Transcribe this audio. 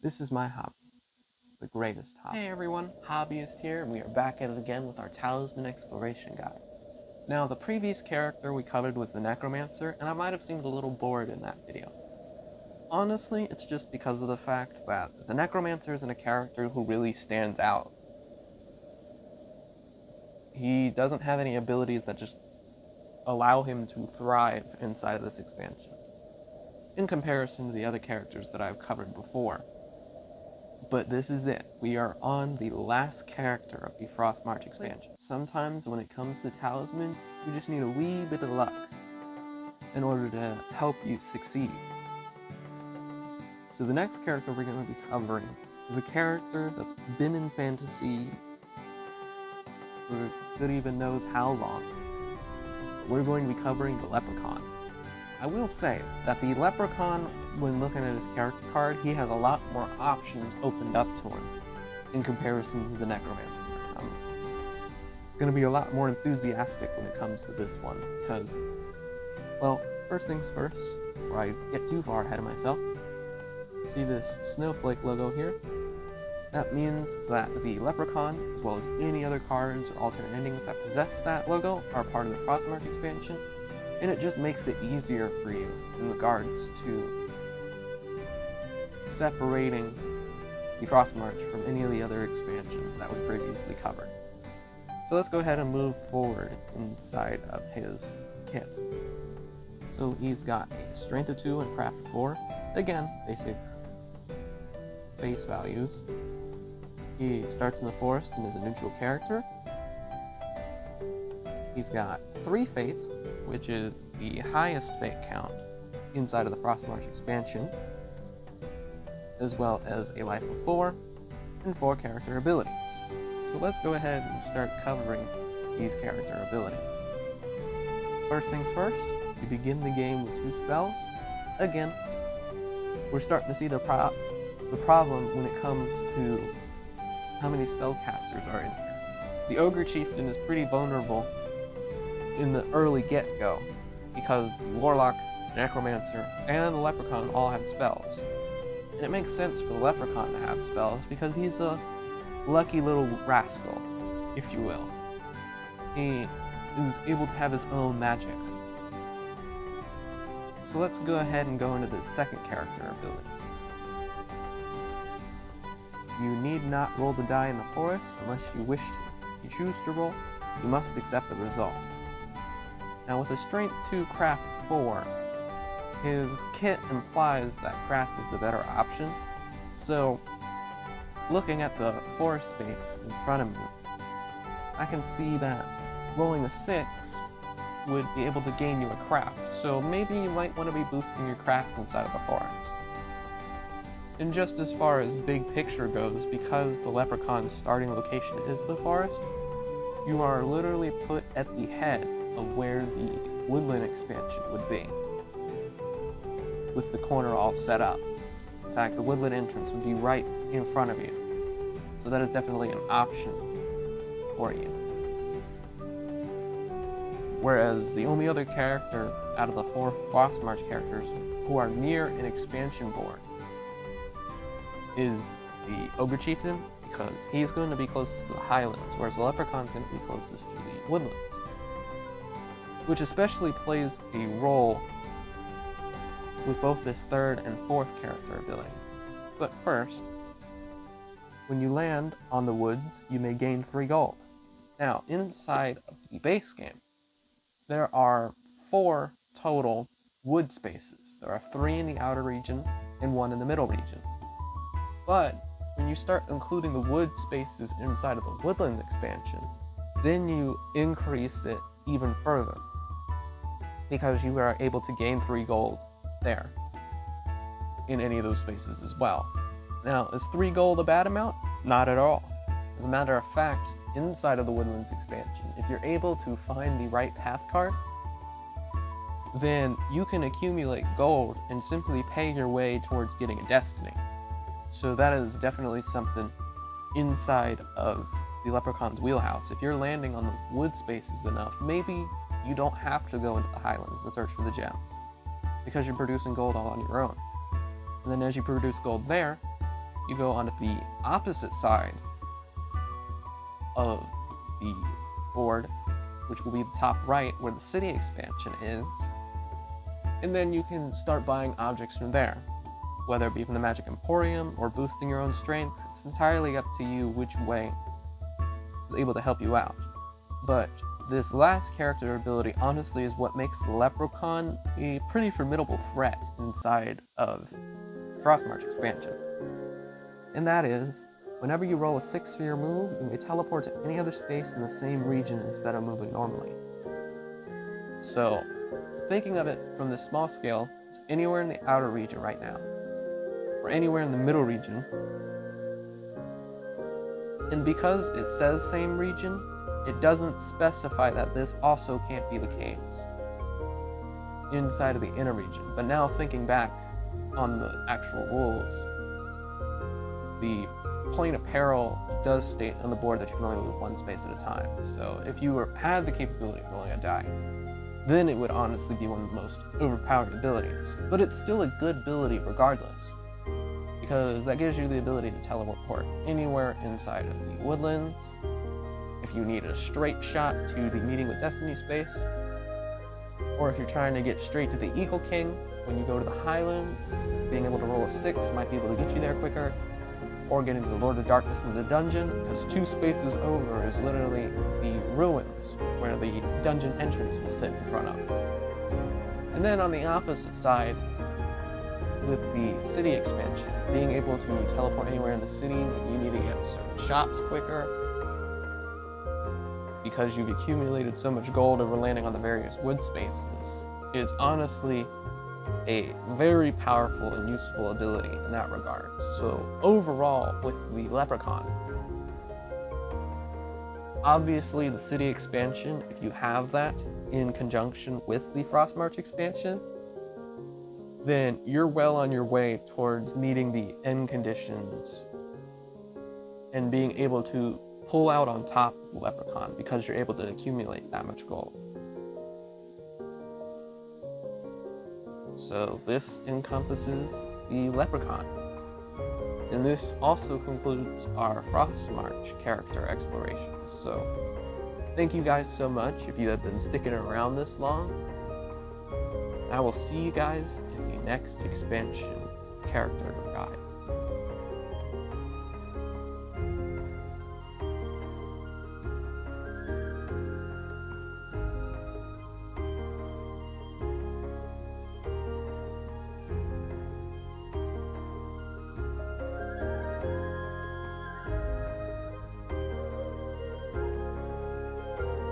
This is my hobby, the greatest hobby. Hey everyone, Hobbyist here, and we are back at it again with our Talisman Exploration Guide. Now, the previous character we covered was the Necromancer, and I might have seemed a little bored in that video. Honestly, it's just because of the fact that the Necromancer isn't a character who really stands out. He doesn't have any abilities that just allow him to thrive inside of this expansion, in comparison to the other characters that I've covered before. But this is it. We are on the last character of the Frostmarch expansion. Sometimes when it comes to Talisman, you just need a wee bit of luck in order to help you succeed. So the next character we're going to be covering is a character that's been in fantasy for good even knows how long. We're going to be covering the Leprechaun. I will say that the Leprechaun, when looking at his character card, he has a lot more options opened up to him in comparison to the Necromancer. I'm going to be a lot more enthusiastic when it comes to this one because, well, first things first, before I get too far ahead of myself, see this snowflake logo here? That means that the Leprechaun, as well as any other cards or alternate endings that possess that logo, are part of the Frostmarch expansion. And it just makes it easier for you in regards to separating the Frostmarch from any of the other expansions that we previously covered. So let's go ahead and move forward inside of his kit. So he's got a Strength of 2 and Craft of 4. Again, basic base values. He starts in the forest and is a neutral character. He's got 3 Fate, which is the highest fate count inside of the Frostmarch expansion, as well as a life of 4, and 4 character abilities. So let's go ahead and start covering these character abilities. First things first, we begin the game with 2 spells. Again, we're starting to see the problem when it comes to how many spellcasters are in here. The Ogre Chieftain is pretty vulnerable in the early get-go, because the Warlock, Necromancer, and the Leprechaun all have spells. And it makes sense for the Leprechaun to have spells, because he's a lucky little rascal, if you will. He is able to have his own magic. So let's go ahead and go into the second character ability. You need not roll the die in the forest unless you wish to. If you choose to roll, you must accept the result. Now with a Strength 2 Craft 4, his kit implies that Craft is the better option, so looking at the forest space in front of me, I can see that rolling a 6 would be able to gain you a Craft, so maybe you might want to be boosting your Craft inside of the forest. And just as far as big picture goes, because the Leprechaun's starting location is the forest, you are literally put at the head of where the woodland expansion would be, with the corner all set up. In fact, the woodland entrance would be right in front of you, so that is definitely an option for you. Whereas the only other character out of the 4 Frostmarch characters who are near an expansion board is the Ogre Chieftain, because he's going to be closest to the highlands, whereas the Leprechaun's going to be closest to the woodlands, which especially plays a role with both this 3rd and 4th character ability. But first, when you land on the woods, you may gain 3 gold. Now, inside of the base game, there are 4 total wood spaces. There are 3 in the outer region and 1 in the middle region. But when you start including the wood spaces inside of the woodland expansion, then you increase it even further, because you are able to gain 3 gold there in any of those spaces as well. Now, is 3 gold a bad amount? Not at all. As a matter of fact, inside of the Woodlands expansion, if you're able to find the right path card, then you can accumulate gold and simply pay your way towards getting a destiny. So that is definitely something inside of the Leprechaun's wheelhouse. If you're landing on the wood spaces enough, maybe you don't have to go into the highlands and search for the gems, because you're producing gold all on your own. And then as you produce gold there, you go onto the opposite side of the board, which will be the top right where the city expansion is, and then you can start buying objects from there, whether it be from the Magic Emporium or boosting your own strength. It's entirely up to you which way is able to help you out. But this last character ability honestly is what makes the Leprechaun a pretty formidable threat inside of Frostmarch expansion. And that is, whenever you roll a 6 for your move, you may teleport to any other space in the same region instead of moving normally. So, thinking of it from this small scale, it's anywhere in the outer region right now, or anywhere in the middle region. And because it says same region, it doesn't specify that this also can't be the case inside of the inner region. But now thinking back on the actual rules, the Plane of Peril does state on the board that you can only move one space at a time. So if you had the capability of rolling a die, then it would honestly be one of the most overpowered abilities. But it's still a good ability regardless, because that gives you the ability to teleport anywhere inside of the woodlands. If you need a straight shot to the Meeting with Destiny space, or if you're trying to get straight to the Eagle King when you go to the Highlands, being able to roll a 6 might be able to get you there quicker, or get into the Lord of Darkness in the dungeon, because 2 spaces over is literally the ruins where the dungeon entrance will sit in front of. And then on the opposite side, with the city expansion, being able to teleport anywhere in the city when you need to get certain shops quicker, because you've accumulated so much gold over landing on the various wood spaces, is honestly a very powerful and useful ability in that regard. So overall, with the Leprechaun, obviously the city expansion, if you have that in conjunction with the Frostmarch expansion, then you're well on your way towards meeting the end conditions and being able to pull out on top of the Leprechaun because you're able to accumulate that much gold. So this encompasses the Leprechaun. And this also concludes our Frostmarch character exploration. So thank you guys so much if you have been sticking around this long. I will see you guys in the next expansion character